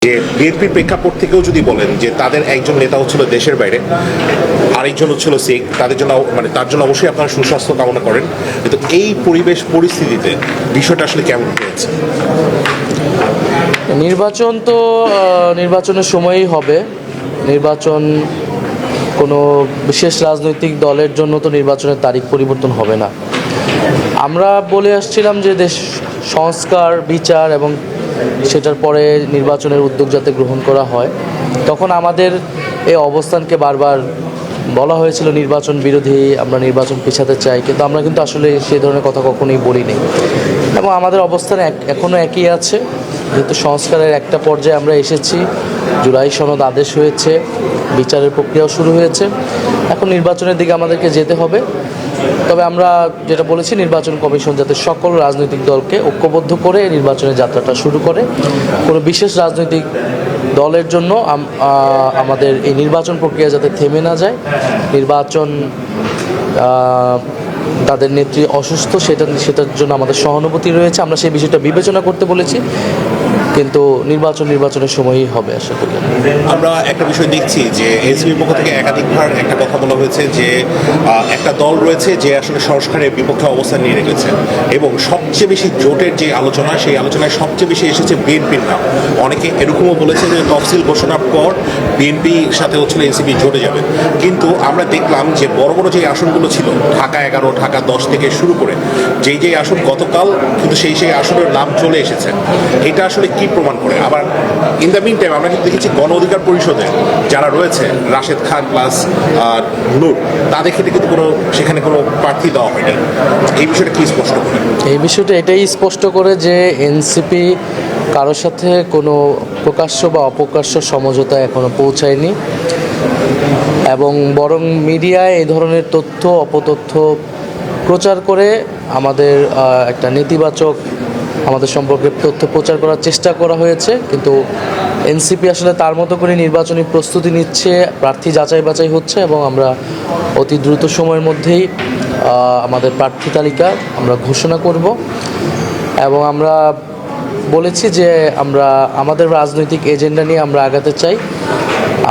যে বিএনপির প্রেক্ষাপট থেকেও যদি বলেন যে তাদের একজন নেতা হচ্ছিল দেশের বাইরে, আরেকজন হচ্ছিল শেখ, তাদের জন্য তার জন্য অবশ্যই আপনারা সুস্বাস্থ্য কামনা করেন, কিন্তু এই পরিবেশ পরিস্থিতিতে বিষয়টা আসলে কেমন হয়েছে? নির্বাচন তো নির্বাচনের সময়ই হবে। নির্বাচন কোনো বিশেষ রাজনৈতিক দলের জন্য তো নির্বাচনের তারিখ পরিবর্তন হবে না। আমরা বলে আসছিলাম যে দেশ সংস্কার, বিচার এবং সেটার পরে নির্বাচনের উদ্যোগ যাতে গ্রহণ করা হয়। তখন আমাদের এই অবস্থানকে বারবার বলা হয়েছিল নির্বাচন বিরোধী, আমরা নির্বাচন পিছাতে চাই, কিন্তু আমরা কিন্তু আসলে সেই ধরনের কথা কখনোই বলিনি এবং আমাদের অবস্থান এখনও একই আছে। যেহেতু সংস্কারের একটা পর্যায়ে আমরা এসেছি, জুলাই সনদ আদেশ হয়েছে, বিচারের প্রক্রিয়াও শুরু হয়েছে, এখন নির্বাচনের দিকে আমাদেরকে যেতে হবে। তবে আমরা যেটা বলেছি, নির্বাচন কমিশন যাতে সকল রাজনৈতিক দলকে ঐক্যবদ্ধ করে নির্বাচনের যাত্রাটা শুরু করে। কোনো বিশেষ রাজনৈতিক দলের জন্য আমাদের এই নির্বাচন প্রক্রিয়া যাতে থেমে না যায়, নির্বাচন তাদের নেত্রী অসুস্থ, সেটার জন্য আমাদের সহানুভূতি রয়েছে, আমরা সেই বিষয়টা বিবেচনা করতে বলেছি, কিন্তু নির্বাচনের সময়ই হবে আশা করি। আমরা একটা বিষয় দেখছি যে এনসিপির পক্ষ থেকে একাধিকবার একটা কথা বলা হয়েছে যে একটা দল রয়েছে যে আসলে সংস্কারের বিপক্ষে অবস্থান নিয়ে রেখেছে এবং সবচেয়ে বেশি জোটের যে আলোচনা, সেই আলোচনায় সবচেয়ে বেশি এসেছে বিএনপির নাম। অনেকে এরকমও বলেছে যে তফসিল ঘোষণার পর বিএনপির সাথে হচ্ছিল এনসিপি জোটে যাবে, কিন্তু আমরা দেখলাম যে বড় বড় যে আসনগুলো ছিল, ঢাকা 11, ঢাকা 10 থেকে শুরু করে যেই আসন গতকাল কিন্তু সেই আসনের নাম চলে এসেছে। এটা আসলে কি প্রমাণ করে? আবার ইন দ্য মিন টাইম আমরা কিন্তু দেখেছি গণ অধিকার পরিষদে যারা রয়েছে, রাশেদ খান প্লাস নূর, তাদের ক্ষেত্রে কিন্তু সেখানে কোনো প্রার্থী দেওয়া হয়নি। এই বিষয়টা কি স্পষ্ট করে? এই বিষয়টা এটাই স্পষ্ট করে যে এনসিপি কারোর সাথে কোনো প্রকাশ্য বা অপ্রকাশ্য সমঝোতা এখনো পৌঁছায়নি এবং বরং মিডিয়ায় এই ধরনের তথ্য অপতথ্য প্রচার করে আমাদের একটা নেতিবাচক আমাদের সম্পর্কে তথ্য প্রচার করার চেষ্টা করা হয়েছে। কিন্তু এনসিপি আসলে তার মতো করে নির্বাচনী প্রস্তুতি নিচ্ছে, প্রার্থী যাচাই বাছাই হচ্ছে এবং আমরা অতি দ্রুত সময়ের মধ্যেই আমাদের প্রার্থী তালিকা আমরা ঘোষণা করব এবং আমরা বলেছি যে আমরা আমাদের রাজনৈতিক এজেন্ডা নিয়ে আমরা আগাতে চাই।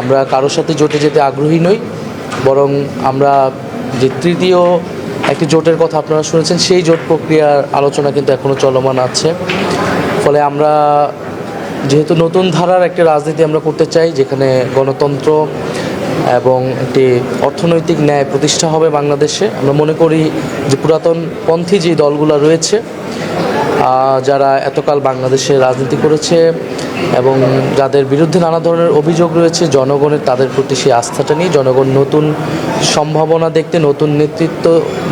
আমরা কারোর সাথে জোটে যেতে আগ্রহী নই, বরং আমরা যে তৃতীয় একটি জোটের কথা আপনারা শুনেছেন, সেই জোট প্রক্রিয়ার আলোচনা কিন্তু এখনও চলমান আছে। ফলে আমরা যেহেতু নতুন ধারার একটি রাজনীতি আমরা করতে চাই, যেখানে গণতন্ত্র এবং একটি অর্থনৈতিক ন্যায় প্রতিষ্ঠা হবে বাংলাদেশে, আমরা মনে করি যে পুরাতন পন্থী যে দলগুলো রয়েছে, যারা এতকাল বাংলাদেশে রাজনীতি করেছে এবং যাদের বিরুদ্ধে নানা ধরনের অভিযোগ রয়েছে, জনগণের তাদের প্রতি সেই আস্থাটা নিয়ে জনগণ নতুন সম্ভাবনা দেখতে, নতুন নেতৃত্ব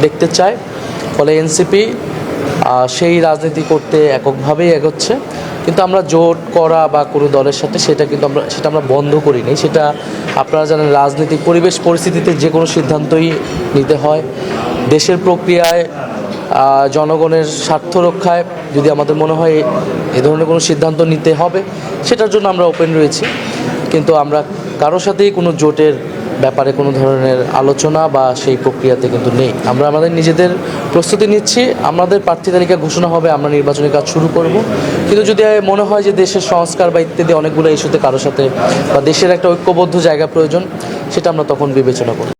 দেখতে চায়। ফলে এনসিপি সেই রাজনীতি করতে এককভাবেই এগোচ্ছে। কিন্তু আমরা জোট করা বা কোনো দলের সাথে সেটা আমরা বন্ধ করিনি। সেটা আপনারা জানেন, রাজনৈতিক পরিবেশ পরিস্থিতিতে যে কোনো সিদ্ধান্তই নিতে হয়। দেশের প্রক্রিয়ায় জনগণের স্বার্থ রক্ষায় যদি আমাদের মনে হয় এ ধরনের কোনো সিদ্ধান্ত নিতে হবে, সেটার জন্য আমরা ওপেন রয়েছি। কিন্তু আমরা কারোর সাথেই কোনো জোটের ব্যাপারে কোনো ধরনের আলোচনা বা সেই প্রক্রিয়াতে কিন্তু নেই। আমরা আমাদের নিজেদের প্রস্তুতি নিচ্ছি, আমাদের প্রার্থী তালিকা ঘোষণা হবে, আমরা নির্বাচনী কাজ শুরু করব। কিন্তু যদি মনে হয় যে দেশের সংস্কার বা ইত্যাদি অনেকগুলো ইস্যুতে কারোর সাথে বা দেশের একটা ঐক্যবদ্ধ জায়গা প্রয়োজন, সেটা আমরা তখন বিবেচনা করব।